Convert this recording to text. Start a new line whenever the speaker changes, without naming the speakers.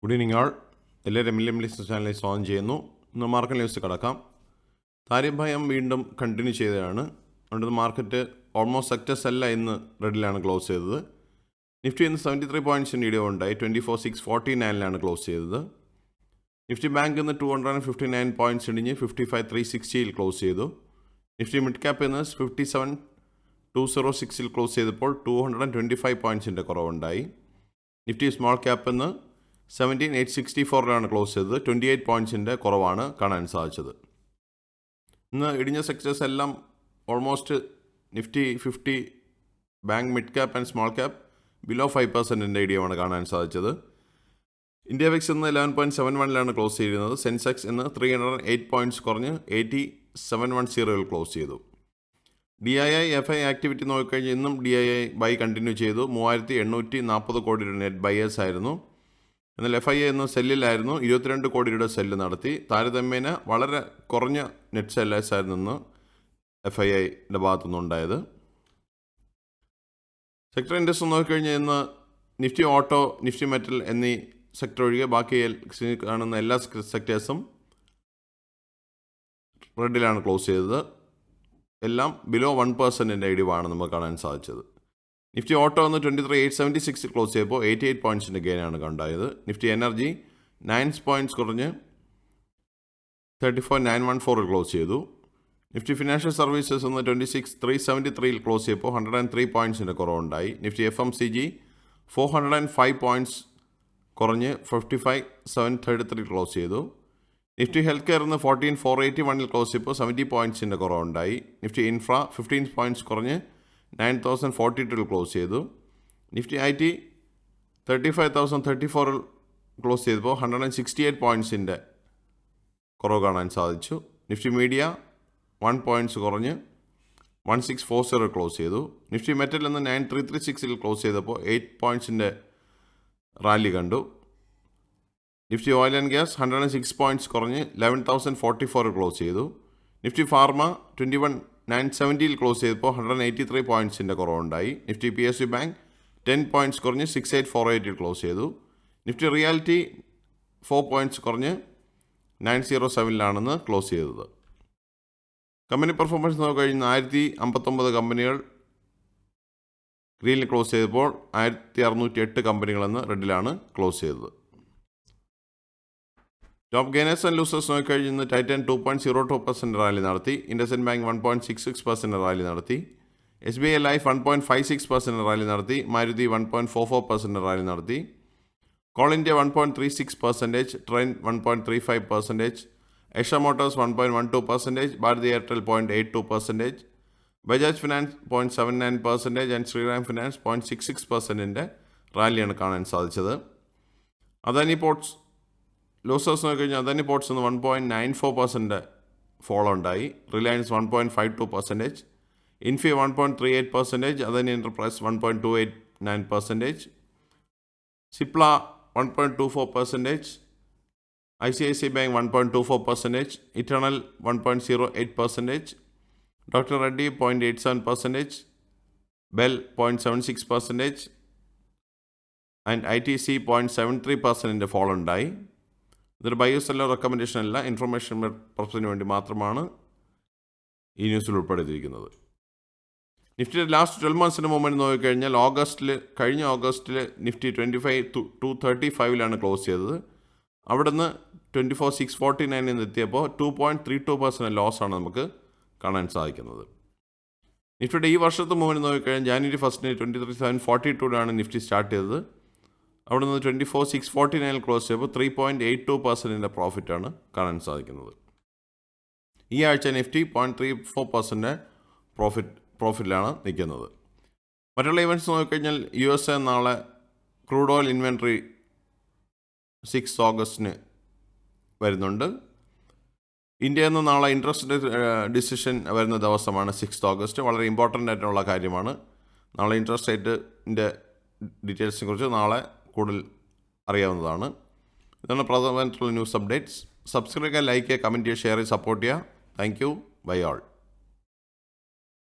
Good evening ആൾ. എല്ലാവരും മില്ലിയസ് ചാനലിൽ സ്വാഗതം ചെയ്യുന്നു. ഇന്ന് മാർക്കറ്റ് ന്യൂസ് കിടക്കാം. താരിഭയം വീണ്ടും കണ്ടിന്യൂ ചെയ്തതാണ്. അതുകൊണ്ട് മാർക്കറ്റ് ഓൾമോസ്റ്റ് സെക്ടേഴ്സ് എല്ലാം ഇന്ന് റെഡിലാണ് ക്ലോസ് ചെയ്തത്. നിഫ്റ്റി ഇന്ന് 73 പോയിൻറ്റ്സിൻ്റെ ഇടിവ് ഉണ്ടായി. 24,649 ക്ലോസ് ചെയ്തത്. നിഫ്റ്റി ബാങ്ക് ഇന്ന് 259 പോയിൻറ്റ്സ് ഇടിഞ്ഞ് 55,360 ക്ലോസ് ചെയ്തു. നിഫ്റ്റി മിഡ് ക്യാപ്പ് ഇന്ന് 57,206 ക്ലോസ് ചെയ്തപ്പോൾ 225 പോയിൻറ്റ്സിൻ്റെ കുറവുണ്ടായി. നിഫ്റ്റി സ്മോൾ ക്യാപ്പ് ഇന്ന് 17,864 ക്ലോസ് ചെയ്തത്. 28 പോയിൻറ്റ്സിൻ്റെ കുറവാണ് കാണാൻ സാധിച്ചത്. ഇന്ന് ഇടിഞ്ഞ സെക്ടേഴ്സ് എല്ലാം almost Nifty 50 bank mid cap and small cap below 5% ഇടിയാണ് കാണാൻ സാധിച്ചത്. ഇന്ത്യ വിക്സ് ഇന്ന് 11.71 ക്ലോസ് ചെയ്യുന്നത്. സെൻസെക്സ് ഇന്ന് 308 പോയിൻറ്റ്സ് കുറഞ്ഞ് 8710 ക്ലോസ് ചെയ്തു. DII FI ആക്ടിവിറ്റി നോക്കിക്കഴിഞ്ഞാൽ ഇന്നും DII ബൈ കണ്ടിന്യൂ ചെയ്തു. 3,840 കോടിയുടെ നെറ്റ് ബയേഴ്സ് ആയിരുന്നു. എന്നാൽ FIA ഇന്ന് സെല്ലിലായിരുന്നു. 22 കോടിയുടെ സെല്ല് നടത്തി. താരതമ്യേന വളരെ കുറഞ്ഞ നെറ്റ് സെല്ലേഴ്സ് ആയിരുന്നു ഇന്ന് FIAയുടെ ഭാഗത്തുനിന്നുണ്ടായത്. സെക്ടർ ഇൻഡെക്സ് നോക്കിക്കഴിഞ്ഞാൽ ഇന്ന് നിഫ്റ്റി ഓട്ടോ, നിഫ്റ്റി മെറ്റൽ എന്നീ സെക്ടർ ഒഴികെ ബാക്കി കാണുന്ന എല്ലാ സെക്ടേഴ്സും റെഡിലാണ് ക്ലോസ് ചെയ്തത്. എല്ലാം ബിലോ 1% ഇടിവാണ് നമുക്ക് കാണാൻ സാധിച്ചത്. നിഫ്റ്റി ഓട്ടോ ഒന്ന് 23,876 ക്ലോസ് ചെയ്തപ്പോൾ 88 പോയിൻറ്റ്സിൻ്റെ ഗെയിനാണ് കണ്ടായത്. നിഫ്റ്റി എനർജി 9 പോയിൻറ്റ്സ് കുറഞ്ഞ് 34,914 ക്ലോസ് ചെയ്തു. നിഫ്റ്റി ഫിനാൻഷ്യൽ സർവീസസ് ഒന്ന് 26,373 ക്ലോസ് ചെയ്തപ്പോൾ 103 പോയിൻറ്റ്സിൻ്റെ കുറവുണ്ടായി. നിഫ്റ്റി FMCG 405 പോയിൻറ്റ്സ് കുറഞ്ഞ് 55,733 ക്ലോസ് ചെയ്തു. നിഫ്റ്റി ഹെൽത്ത് കെയർ ഇന്ന് 14,481 ക്ലോസ് ചെയ്തപ്പോൾ 70 പോയിൻറ്റ്സിൻ്റെ കുറവുണ്ടായി. നിഫ്റ്റി ഇൻഫ്ര 15 പോയിൻറ്റ്സ് കുറഞ്ഞ് 9,042 ക്ലോസ് ചെയ്തു. നിഫ്റ്റി IT 35,034 ക്ലോസ് ചെയ്തപ്പോൾ 168 പോയിൻറ്റ്സിൻ്റെ കുറവ് കാണാൻ സാധിച്ചു. നിഫ്റ്റി മീഡിയ 1 പോയിൻറ്റ്സ് കുറഞ്ഞ് 1640 ക്ലോസ് ചെയ്തു. നിഫ്റ്റി മെറ്റൽ ഇന്ന് 9336 ക്ലോസ് ചെയ്തപ്പോൾ 8 പോയിൻറ്റ്സിൻ്റെ റാലി കണ്ടു. Nifty oil and gas 106 points കുറഞ്ഞ് 11,044 ക്ലോസ് ചെയ്തു. നിഫ്റ്റി ഫാർമ 21,970 ക്ലോസ് ചെയ്തപ്പോൾ 183 പോയിൻറ്റ്സിൻ്റെ കുറവുണ്ടായി. നിഫ്റ്റി PSU ബാങ്ക് 10 പോയിൻറ്റ്സ് കുറഞ്ഞ് 6848 ക്ലോസ് ചെയ്തു. നിഫ്റ്റി റിയാലിറ്റി 4 പോയിൻറ്റ്സ് കുറഞ്ഞ് 907 ക്ലോസ് ചെയ്തത്. കമ്പനി പെർഫോമൻസ് നോക്കിക്കഴിഞ്ഞാൽ 1059 കമ്പനികൾ ഗ്രീനിൽ ക്ലോസ് ചെയ്തപ്പോൾ 1608 കമ്പനികളെന്ന് റെഡിലാണ് ക്ലോസ് ചെയ്തത്. ടോപ്പ് ഗെയിനേഴ്സ് ആൻഡ് ലൂസേഴ്സ് നോക്കിക്കഴിഞ്ഞാൽ ടൈറ്റൻ 2.02% റാലി നടത്തി. ഇൻഡസ്ഇൻഡ് ബാങ്ക് 1.66% റാലി നടത്തി. SBI ലൈഫ് 1.56% റാലി നടത്തി. മാരുതി 1.44% റാലി നടത്തി. Coal India 1.36%, Trent 1.35%, Asia Motors 1.12%, Bharti Airtel 0.82%, Bajaj Finance 0.79% and Shriram Finance 0.66% റാലിയാണ് കാണാൻ സാധിച്ചത്. അദാനി പോർട്സ് ലോസേഴ്സ് നോക്കിക്കഴിഞ്ഞാൽ അദാനി പോർട്സ് നിന്ന് 1.94% ഫോളോ ഉണ്ടായി. Reliance 1.52%, ഇൻഫി 1.38%, Adani enterprise 1.289%, Cipla 1.24%, ICICI bank 1.24%, eternal 1.08%, doctor Reddy 0.87%, bell 0.76% and ITC 0.73% follow ഉണ്ടായി. ഇതൊരു ബയേഴ്സ് സെല്ലർ റെക്കമെൻഡേഷൻ അല്ല, ഇൻഫർമേഷൻ പർപ്പസിന് വേണ്ടി മാത്രമാണ് ഈ ന്യൂസിൽ ഉൾപ്പെടുത്തിയിരിക്കുന്നത്. നിഫ്റ്റിയുടെ ലാസ്റ്റ് 12 മന്ത്സിന് മൂവ്മെൻറ്റ് നോക്കിക്കഴിഞ്ഞാൽ കഴിഞ്ഞ ഓഗസ്റ്റിൽ നിഫ്റ്റി 25,235 ക്ലോസ് ചെയ്തത്. അവിടുന്ന് 24,649 എത്തിയപ്പോൾ 2.32% ലോസാണ് നമുക്ക് കാണാൻ സാധിക്കുന്നത്. നിഫ്റ്റിയുടെ ഈ വർഷത്തെ മൂവ്മെൻറ്റ് നോക്കിക്കഴിഞ്ഞാൽ ജാനുവരി 1 23,742 നിഫ്റ്റി സ്റ്റാർട്ട് ചെയ്തത്. അവിടെ നിന്ന് 24,649 ക്ലോസ് ചെയ്തപ്പോൾ 3.82% പ്രോഫിറ്റാണ് കാണാൻ സാധിക്കുന്നത്. ഈ ആഴ്ച നിഫ്റ്റി 0.34% പ്രോഫിറ്റിലാണ് നിൽക്കുന്നത്. മറ്റുള്ള ഇവൻറ്റ്സ് നോക്കിക്കഴിഞ്ഞാൽ USA നാളെ ക്രൂഡ് ഓയിൽ ഇൻവെൻട്രി 6 ഓഗസ്റ്റിന് വരുന്നുണ്ട്. ഇന്ത്യയിൽ നിന്ന് നാളെ ഇൻട്രസ്റ്റ് ഡിസിഷൻ വരുന്ന ദിവസമാണ് 6 ഓഗസ്റ്റ്. വളരെ ഇമ്പോർട്ടൻ്റ് ആയിട്ടുള്ള കാര്യമാണ്. നാളെ ഇൻട്രസ്റ്റ് റേറ്റിൻ്റെ ഡീറ്റെയിൽസിനെ കുറിച്ച് നാളെ കൂടുതൽ അറിയാവുന്നതാണ്. ഇതാണ് പ്രധാനമായിട്ടുള്ള ന്യൂസ് അപ്ഡേറ്റ്സ്. സബ്സ്ക്രൈബ് ചെയ്യുക, ലൈക്ക് ചെയ്യുക, കമൻറ്റ് ചെയ്യുക, ഷെയർ ചെയ്യുക, സപ്പോർട്ട് ചെയ്യുക. Thank you. Bye all.